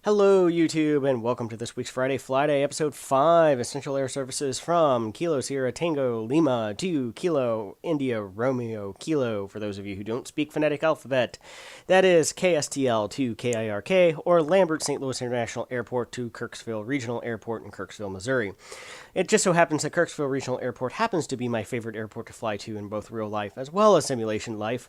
Hello, YouTube, and welcome to this week's Flyday, Episode 5, Essential Air Services from Kilo Sierra Tango Lima to Kilo India Romeo Kilo, for those of you who don't speak phonetic alphabet. That is KSTL to KIRK, or Lambert St. Louis International Airport to Kirksville Regional Airport in Kirksville, Missouri. It just so happens that Kirksville Regional Airport happens to be my favorite airport to fly to in both real life as well as simulation life,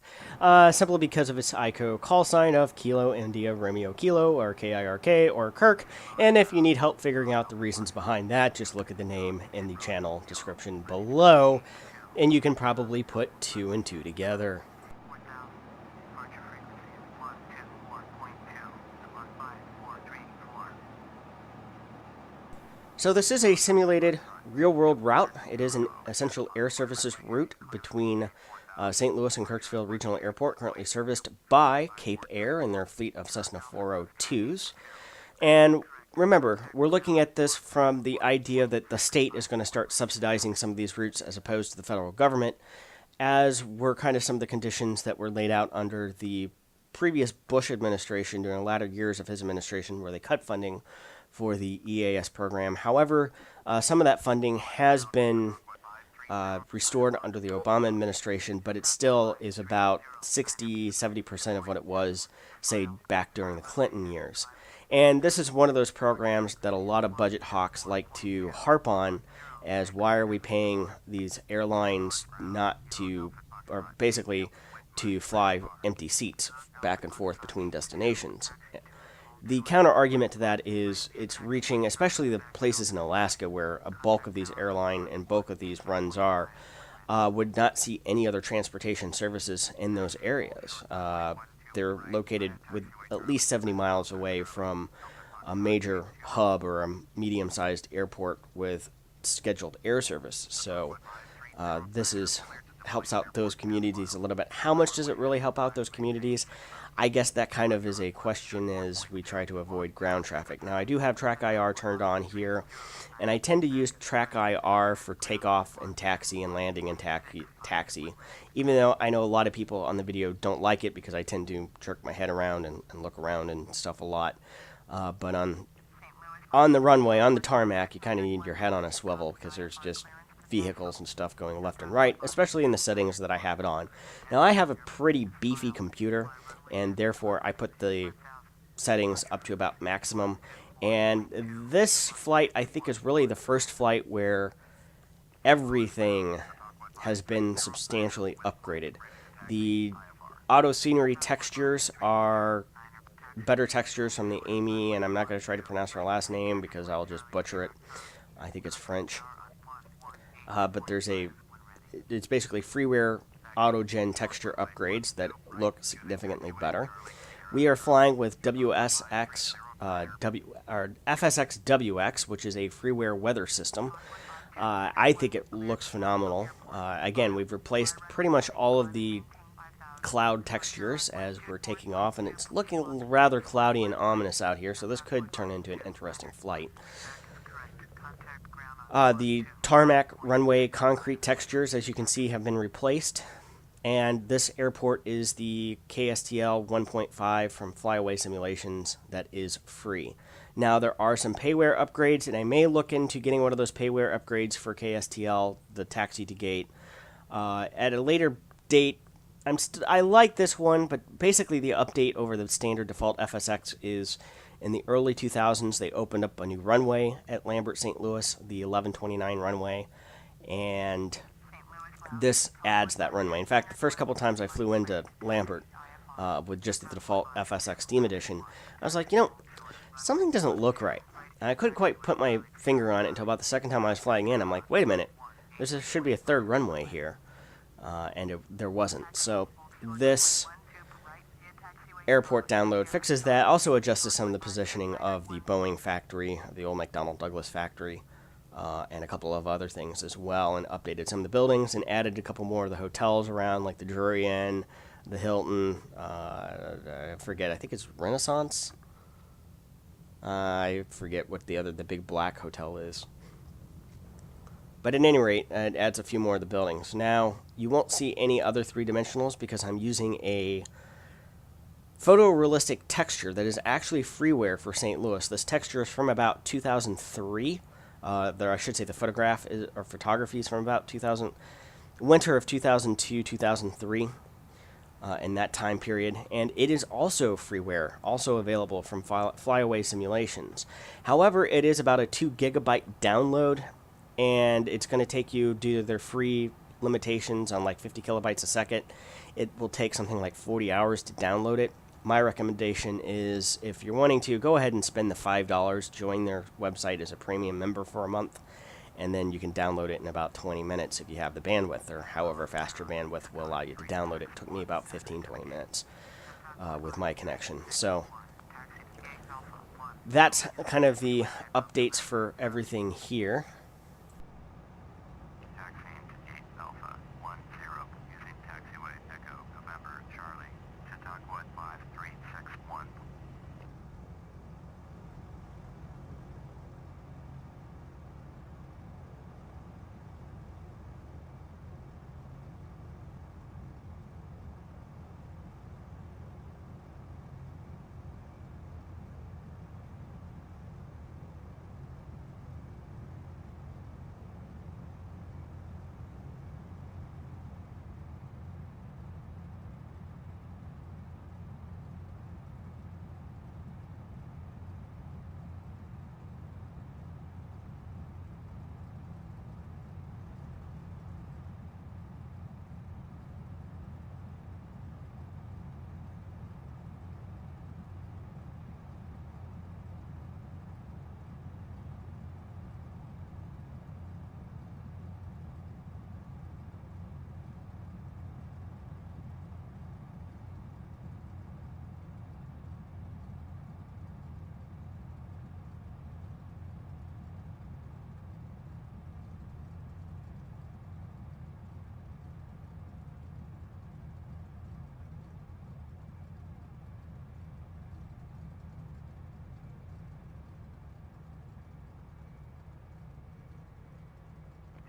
simply because of its ICO call sign of Kilo India Romeo Kilo, or KIRK, or Kirk. And if you need help figuring out the reasons behind that, just look at the name in the channel description below, and you can probably put two and two together. So this is a simulated real-world route. It is an essential air services route between St. Louis and Kirksville Regional Airport, currently serviced by Cape Air and their fleet of Cessna 402s. And remember, we're looking at this from the idea that the state is going to start subsidizing some of these routes as opposed to the federal government, as were kind of some of the conditions that were laid out under the previous Bush administration during the latter years of his administration, where they cut funding for the EAS program. However, some of that funding has been restored under the Obama administration, but it still is about 60-70% of what it was, say, back during the Clinton years. And this is one of those programs that a lot of budget hawks like to harp on, as why are we paying these airlines not to, or basically to fly empty seats back and forth between destinations. The counter argument to that is it's reaching, especially the places in Alaska where a bulk of these airline and bulk of these runs are, would not see any other transportation services in those areas. They're located with at least 70 miles away from a major hub or a medium-sized airport with scheduled air service. So this helps out those communities a little bit. How much does it really help out those communities? I guess that kind of is a question as we try to avoid ground traffic. Now, I do have Track IR turned on here, and I tend to use Track IR for takeoff and taxi and landing and taxi, even though I know a lot of people on the video don't like it because I tend to jerk my head around and look around and stuff a lot. But on the runway, on the tarmac, you kind of need your head on a swivel because there's just vehicles and stuff going left and right, especially in the settings that I have it on. Now, I have a pretty beefy computer, and therefore I put the settings up to about maximum. And this flight, I think, is really the first flight where everything has been substantially upgraded. The auto scenery textures are better textures from the Amy, and I'm not going to try to pronounce her last name because I'll just butcher it. I think it's French. But it's basically freeware auto-gen texture upgrades that look significantly better. We are flying with FSX WX, which is a freeware weather system. I think it looks phenomenal. Again, we've replaced pretty much all of the cloud textures as we're taking off, and it's looking rather cloudy and ominous out here, so this could turn into an interesting flight. The tarmac runway concrete textures, as you can see, have been replaced. And this airport is the KSTL 1.5 from Flyaway Simulations that is free. Now, there are some payware upgrades, and I may look into getting one of those payware upgrades for KSTL, the taxi to gate, at a later date. I like this one, but basically the update over the standard default FSX is in the early 2000s, they opened up a new runway at Lambert, St. Louis, the 1129 runway, and this adds that runway. In fact, the first couple times I flew into Lambert with just the default FSX Steam Edition, I was like, something doesn't look right. And I couldn't quite put my finger on it until about the second time I was flying in. I'm like, wait a minute, there should be a third runway here, and there wasn't. So this airport download fixes that, also adjusted some of the positioning of the Boeing factory, the old McDonnell Douglas factory, and a couple of other things as well, and updated some of the buildings and added a couple more of the hotels around, like the Drury Inn, the Hilton, I forget, I think it's Renaissance? I forget what the big black hotel is. But at any rate, it adds a few more of the buildings. Now, you won't see any other three-dimensionals because I'm using a photorealistic texture that is actually freeware for St. Louis. This texture is from about 2003. I should say the photograph or photography is from about winter of 2002, 2003. In that time period, and it is also freeware, also available from Flyaway Simulations. However, it is about a 2 gigabyte download, and it's going to take you, due to their free limitations on like 50 kilobytes a second, it will take something like 40 hours to download it. My recommendation is, if you're wanting to, go ahead and spend the $5, join their website as a premium member for a month, and then you can download it in about 20 minutes if you have the bandwidth, or however fast your bandwidth will allow you to download it. It took me about 15-20 minutes with my connection. So that's kind of the updates for everything here.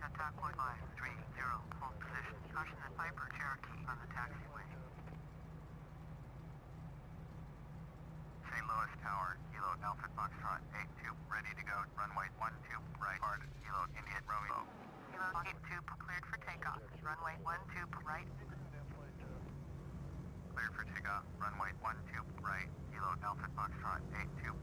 Attack 1530, hold position. Caution the Viper Cherokee on the taxiway. St. Louis Tower, Kilo Alpha Foxtrot 82, ready to go. Runway 12, right, hard, Kilo India Romeo. Kilo 82, cleared for takeoff. Runway 12, right. Cleared for takeoff. Runway 12, right, Kilo Alpha Foxtrot 82.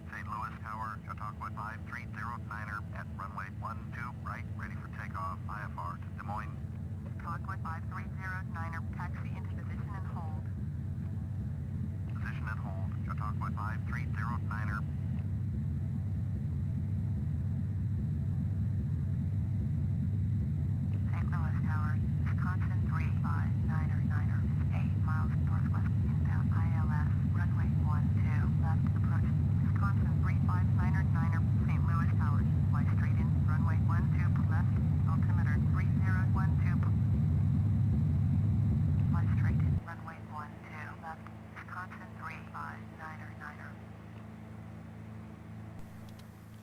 St. Louis Tower, Chautauqua 5309er at runway 12, right, ready for takeoff. IFR to Des Moines. Chautauqua 5309er, taxi into position and hold. Position and hold. Chautauqua 5309er. St. Louis Tower, Wisconsin 359er, 8 miles northwest inbound ILS, runway 12, left approach. Wisconsin 359er, St. Louis Tower, fly straight in, runway 12, left, altimeter 3012. Fly straight in, runway 12, left, Wisconsin 359er.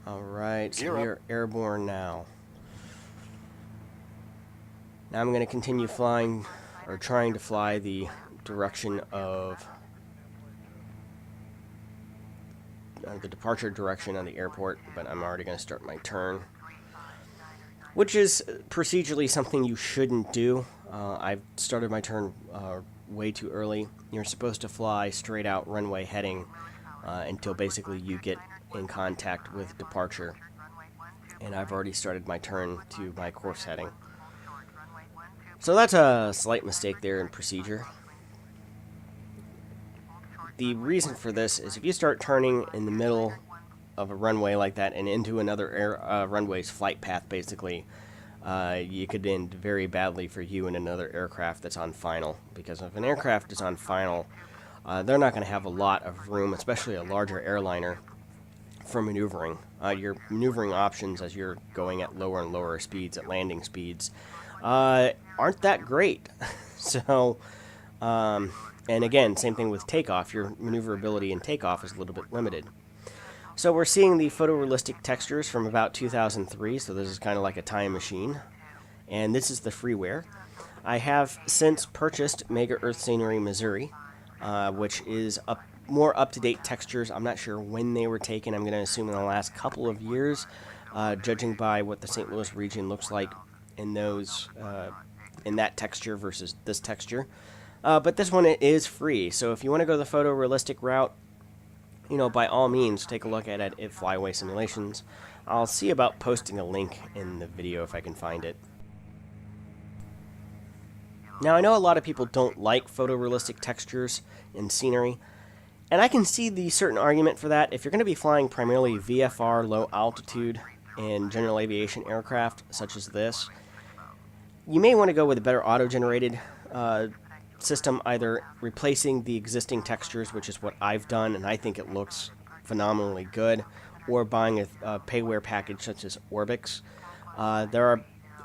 All right, so we are airborne now. Now I'm going to continue flying, or trying to fly the direction of the departure direction of the airport, but I'm already going to start my turn, which is procedurally something you shouldn't do. I've started my turn way too early. You're supposed to fly straight out runway heading until basically you get in contact with departure, and I've already started my turn to my course heading. So that's a slight mistake there in procedure. The reason for this is if you start turning in the middle of a runway like that and into another runway's flight path, basically, you could end very badly for you and another aircraft that's on final. Because if an aircraft is on final, they're not going to have a lot of room, especially a larger airliner, for maneuvering. Your maneuvering options as you're going at lower and lower speeds, at landing speeds, aren't that great. So, and again, same thing with takeoff. Your maneuverability in takeoff is a little bit limited. So we're seeing the photorealistic textures from about 2003, so this is kind of like a time machine. And this is the freeware. I have since purchased Mega Earth Scenery Missouri, which is more up-to-date textures. I'm not sure when they were taken. I'm going to assume in the last couple of years, judging by what the St. Louis region looks like in those in that texture versus this texture. But this one is free, so if you want to go the photorealistic route, by all means, take a look at it at Flyaway Simulations. I'll see about posting a link in the video if I can find it. Now, I know a lot of people don't like photorealistic textures in scenery, and I can see the certain argument for that. If you're going to be flying primarily VFR low altitude in general aviation aircraft such as this, you may want to go with a better auto-generated system, either replacing the existing textures, which is what I've done, and I think it looks phenomenally good, or buying a payware package such as Orbix.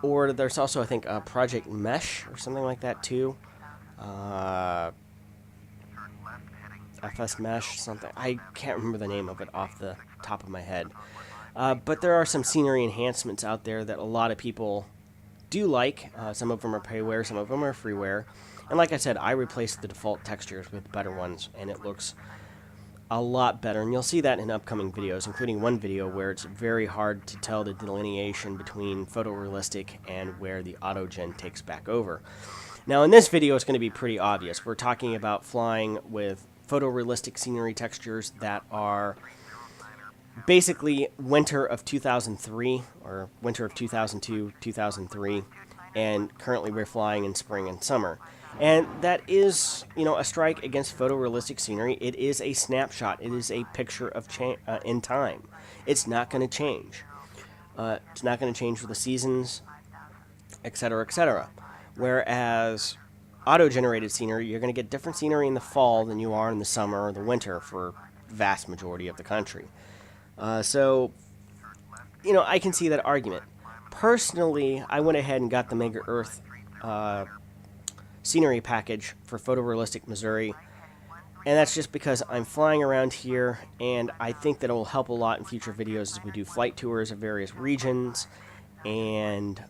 There's also, I think, Project Mesh or something like that too. FS Mesh, something. I can't remember the name of it off the top of my head. But there are some scenery enhancements out there that a lot of people do like. Some of them are payware, some of them are freeware. And like I said, I replaced the default textures with better ones, and it looks a lot better. And you'll see that in upcoming videos, including one video where it's very hard to tell the delineation between photorealistic and where the autogen takes back over. Now, in this video, it's going to be pretty obvious. We're talking about flying with photorealistic scenery textures that are basically winter of 2003 or winter of 2002, 2003, and currently we're flying in spring and summer. And that is, a strike against photorealistic scenery. It is a snapshot. It is a picture of in time. It's not going to change. It's not going to change for the seasons, etc., etc. Whereas auto-generated scenery, you're going to get different scenery in the fall than you are in the summer or the winter for the vast majority of the country. So, I can see that argument. Personally, I went ahead and got the Mega Earth scenery package for photorealistic Missouri, and that's just because I'm flying around here, and I think that it will help a lot in future videos as we do flight tours of various regions and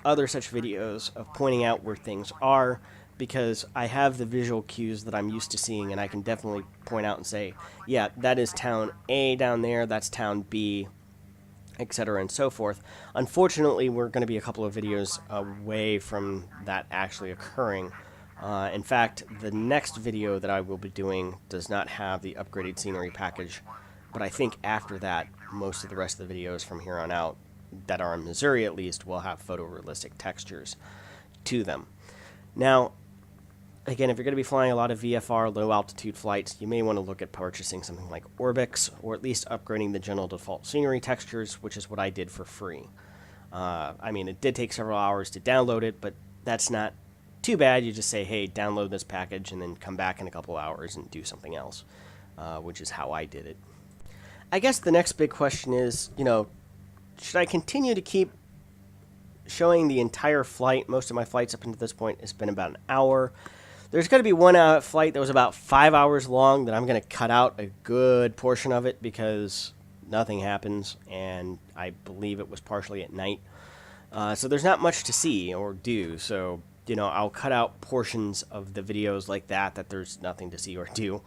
other such videos of pointing out where things are, because I have the visual cues that I'm used to seeing, and I can definitely point out and say, yeah, that is town A down there, that's town B, etc. and so forth. Unfortunately, we're going to be a couple of videos away from that actually occurring. In fact, the next video that I will be doing does not have the upgraded scenery package, but I think after that, most of the rest of the videos from here on out, that are in Missouri at least, will have photorealistic textures to them. Now, again, if you're going to be flying a lot of VFR low-altitude flights, you may want to look at purchasing something like Orbix, or at least upgrading the general default scenery textures, which is what I did for free. It did take several hours to download it, but that's not too bad. You just say, hey, download this package, and then come back in a couple hours and do something else, which is how I did it. I guess the next big question is, should I continue to keep showing the entire flight? Most of my flights up until this point has been about an hour. There's going to be one flight that was about 5 hours long that I'm going to cut out a good portion of it because nothing happens, and I believe it was partially at night. So there's not much to see or do, so, I'll cut out portions of the videos like that there's nothing to see or do.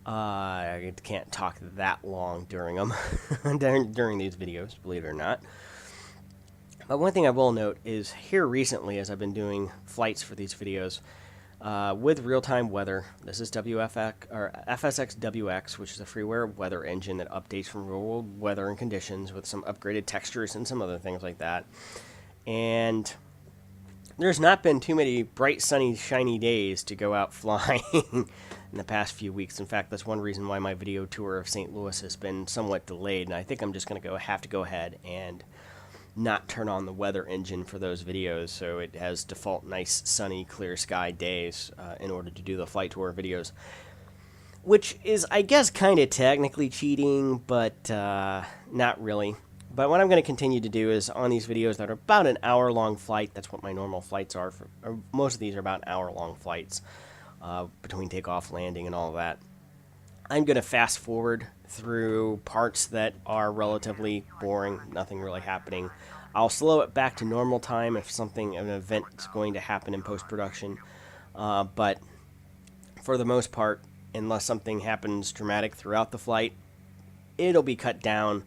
I can't talk that long during them, during these videos, believe it or not. But one thing I will note is here recently, as I've been doing flights for these videos, with real-time weather, this is FSX WX, which is a freeware weather engine that updates from real-world weather and conditions with some upgraded textures and some other things like that. And there's not been too many bright, sunny, shiny days to go out flying in the past few weeks. In fact, that's one reason why my video tour of St. Louis has been somewhat delayed, and I think I'm just going to have to go ahead and not turn on the weather engine for those videos, so it has default nice, sunny, clear sky days in order to do the flight tour videos. which is, I guess, kind of technically cheating, but not really. But what I'm going to continue to do is on these videos that are about an hour-long flight, that's what my normal flights are, or most of these are about hour-long flights between takeoff, landing, and all of that. I'm going to fast forward through parts that are relatively boring, nothing really happening. I'll slow it back to normal time if an event is going to happen in post-production. But for the most part, unless something happens dramatic throughout the flight, it'll be cut down.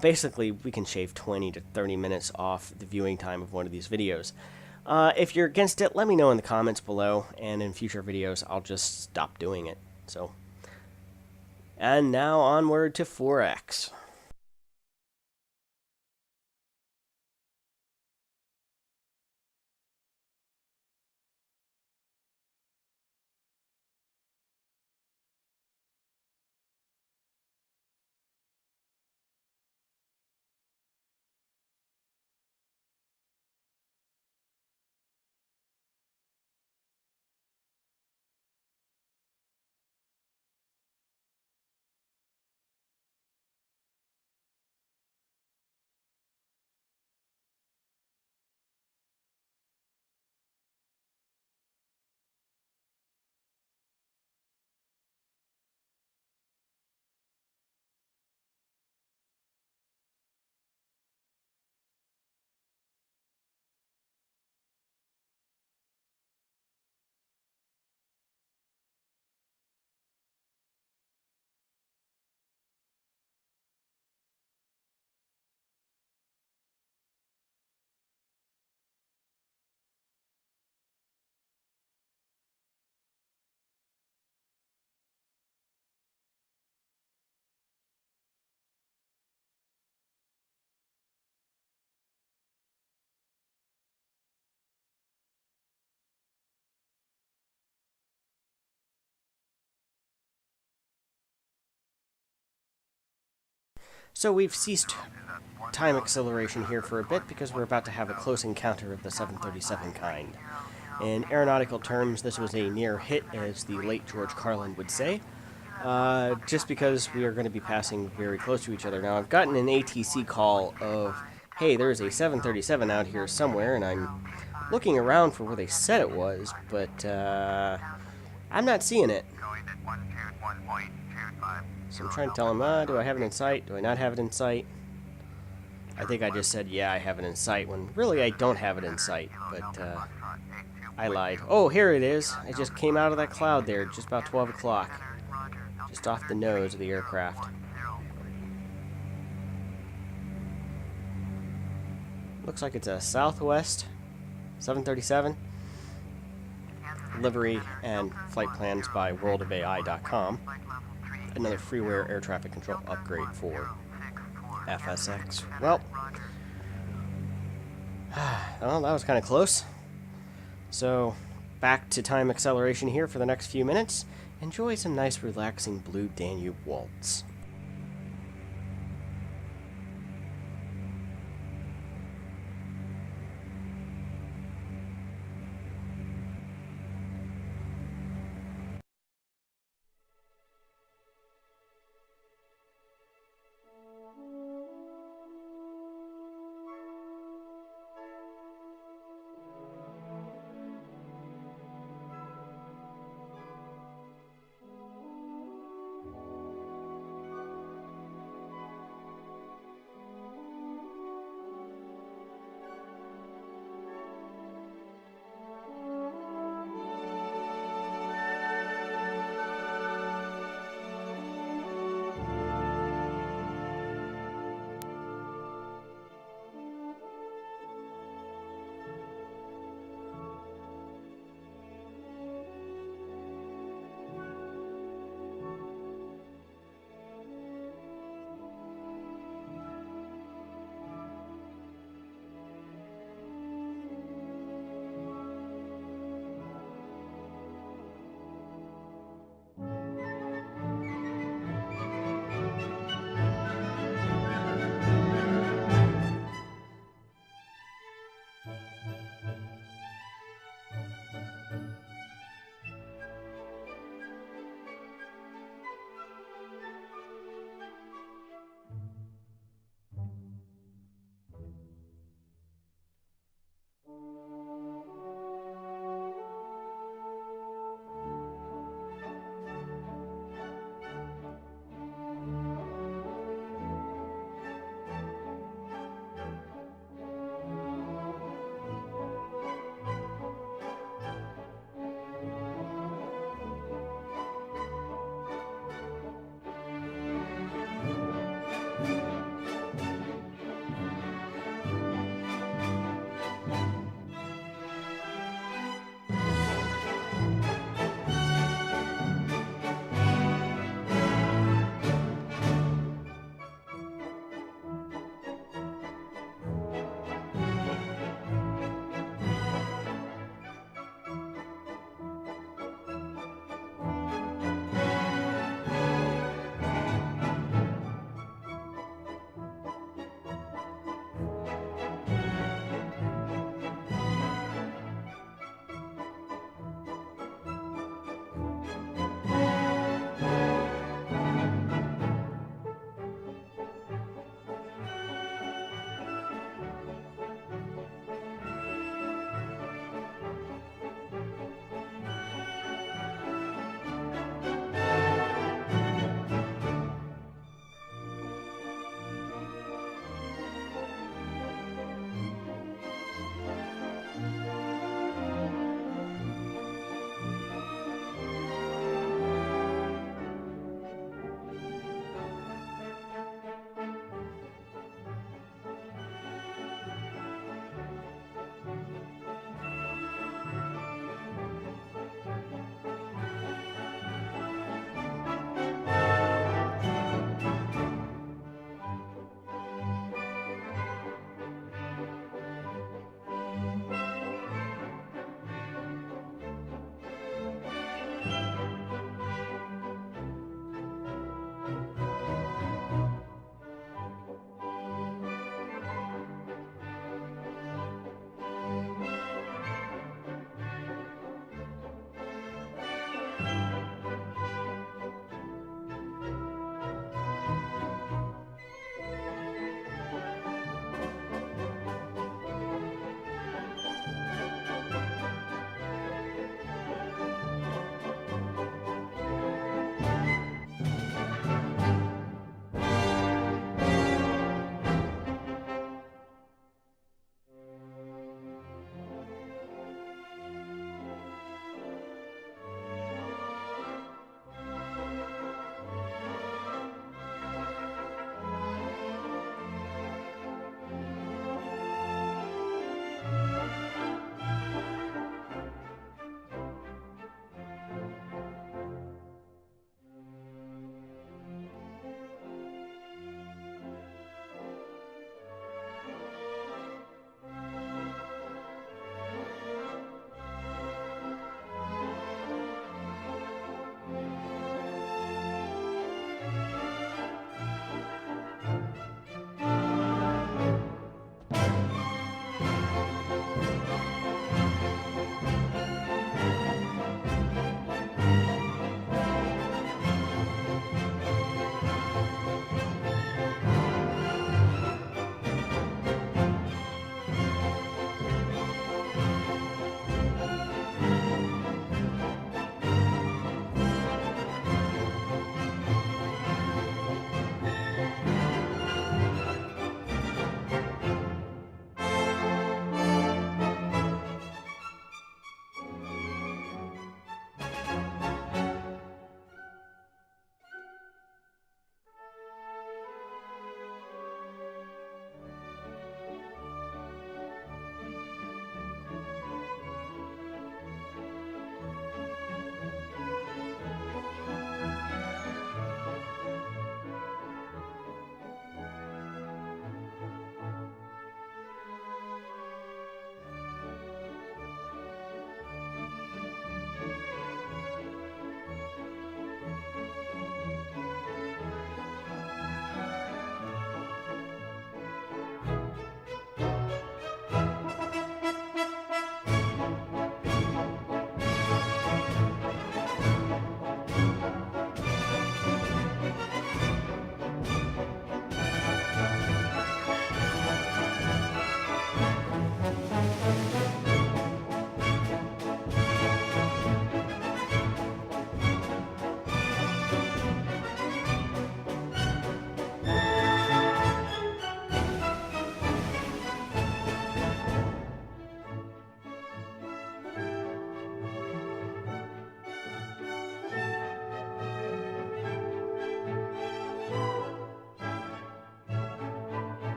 Basically, we can shave 20 to 30 minutes off the viewing time of one of these videos. If you're against it, let me know in the comments below, and in future videos, I'll just stop doing it. So, and now onward to 4X. So we've ceased time acceleration here for a bit because we're about to have a close encounter of the 737 kind. In aeronautical terms, this was a near hit, as the late George Carlin would say, just because we are going to be passing very close to each other. Now, I've gotten an ATC call of, hey, there's a 737 out here somewhere, and I'm looking around for where they said it was, but I'm not seeing it. So I'm trying to tell him, do I have it in sight? Do I not have it in sight? I think I just said, yeah, I have it in sight, when really I don't have it in sight, but I lied. Oh, here it is. It just came out of that cloud there, just about 12 o'clock. Just off the nose of the aircraft. Looks like it's a Southwest 737. Livery and flight plans by worldofai.com. Another freeware air traffic control upgrade for FSX. Well, that was kind of close. So, back to time acceleration here for the next few minutes. Enjoy some nice relaxing Blue Danube waltz.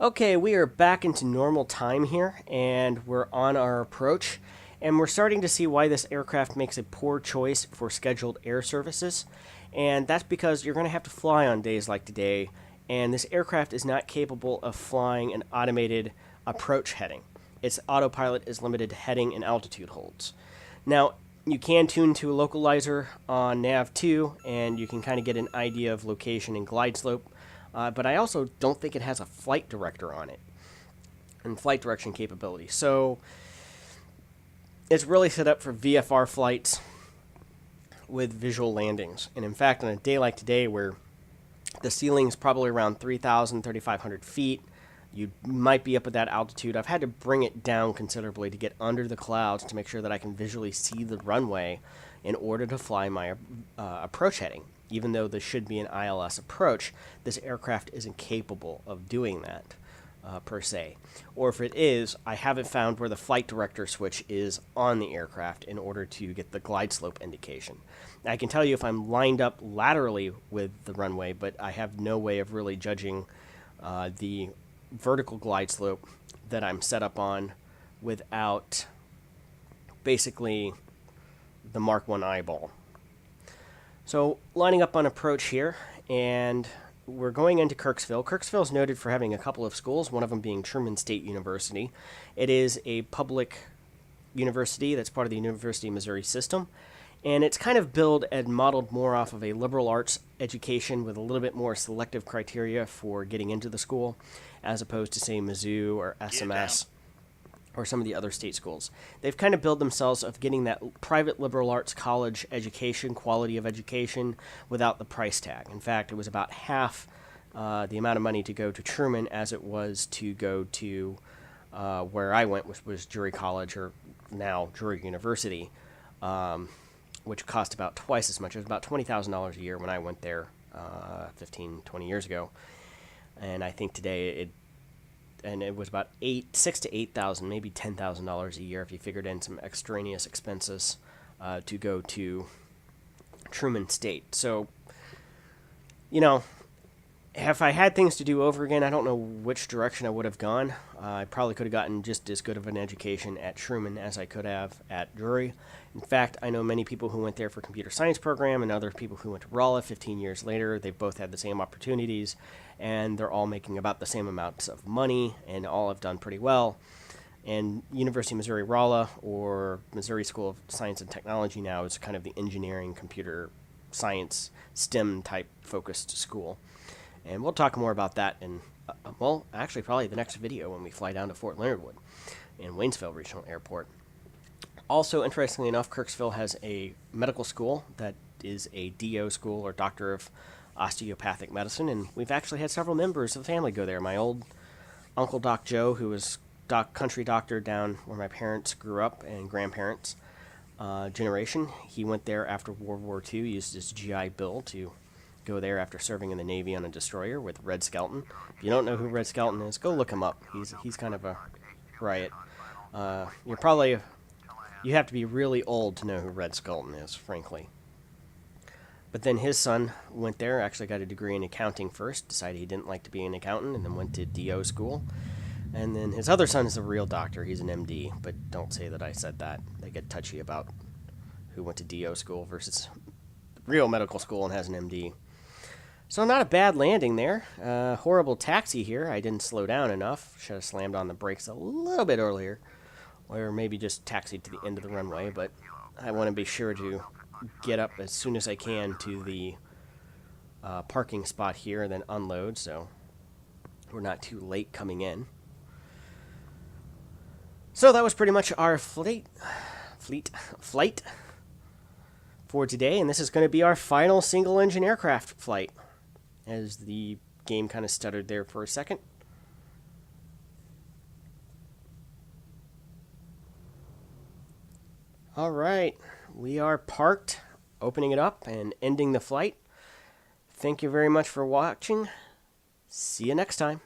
Okay, we are back into normal time here, and we're on our approach, and we're starting to see why this aircraft makes a poor choice for scheduled air services, and that's because you're going to have to fly on days like today, and this aircraft is not capable of flying an automated approach heading. Its autopilot is limited to heading and altitude holds. Now, you can tune to a localizer on Nav2, and you can kind of get an idea of location and glide slope. But I also don't think it has a flight director on it and flight direction capability. So it's really set up for VFR flights with visual landings. And in fact, on a day like today where the ceiling is probably around 3,000, 3,500 feet, you might be up at that altitude. I've had to bring it down considerably to get under the clouds to make sure that I can visually see the runway in order to fly my approach heading. Even though this should be an ILS approach, this aircraft isn't capable of doing that per se. Or if it is, I haven't found where the flight director switch is on the aircraft in order to get the glide slope indication. I can tell you if I'm lined up laterally with the runway, but I have no way of really judging the vertical glide slope that I'm set up on without basically the Mark 1 eyeball. So lining up on approach here, and we're going into Kirksville. Kirksville is noted for having a couple of schools, one of them being Truman State University. It is a public university that's part of the University of Missouri system, and it's kind of billed and modeled more off of a liberal arts education with a little bit more selective criteria for getting into the school, as opposed to, say, Mizzou or SMS or some of the other state schools. They've kind of billed themselves of getting that private liberal arts college education, quality of education, without the price tag. In fact, it was about half the amount of money to go to Truman as it was to go to where I went, which was Drury College, or now Drury University, which cost about twice as much. It was about $20,000 a year when I went there 15, 20 years ago. And I think today it was about $6,000 to $8,000, maybe $10,000 a year if you figured in some extraneous expenses to go to Truman State. So, if I had things to do over again, I don't know which direction I would have gone. I probably could have gotten just as good of an education at Truman as I could have at Drury. In fact, I know many people who went there for computer science program and other people who went to Rolla 15 years later. They both had the same opportunities, and they're all making about the same amounts of money, and all have done pretty well. And University of Missouri Rolla, or Missouri School of Science and Technology now, is kind of the engineering, computer science, STEM type focused school. And we'll talk more about that in, actually probably the next video when we fly down to Fort Leonard Wood in Waynesville Regional Airport. Also, interestingly enough, Kirksville has a medical school that is a DO school, or Doctor of Osteopathic Medicine, and we've actually had several members of the family go there. My old Uncle Doc Joe, who was country doctor down where my parents grew up and grandparents generation, he went there after World War II, used his GI Bill to go there after serving in the Navy on a destroyer with Red Skelton. If you don't know who Red Skelton is, go look him up. He's kind of a riot. You have to be really old to know who Red Skelton is, frankly. But then his son went there, actually got a degree in accounting first, decided he didn't like to be an accountant, and then went to DO school. And then his other son is a real doctor. He's an MD, but don't say that I said that. They get touchy about who went to DO school versus real medical school and has an MD. So not a bad landing there. Horrible taxi here. I didn't slow down enough. Should have slammed on the brakes a little bit earlier. Or maybe just taxied to the end of the runway. But I want to be sure to get up as soon as I can to the parking spot here and then unload, so we're not too late coming in. So that was pretty much our flight for today, and this is going to be our final single-engine aircraft flight, as the game kind of stuttered there for a second. All right, we are parked, opening it up and ending the flight. Thank you very much for watching. See you next time.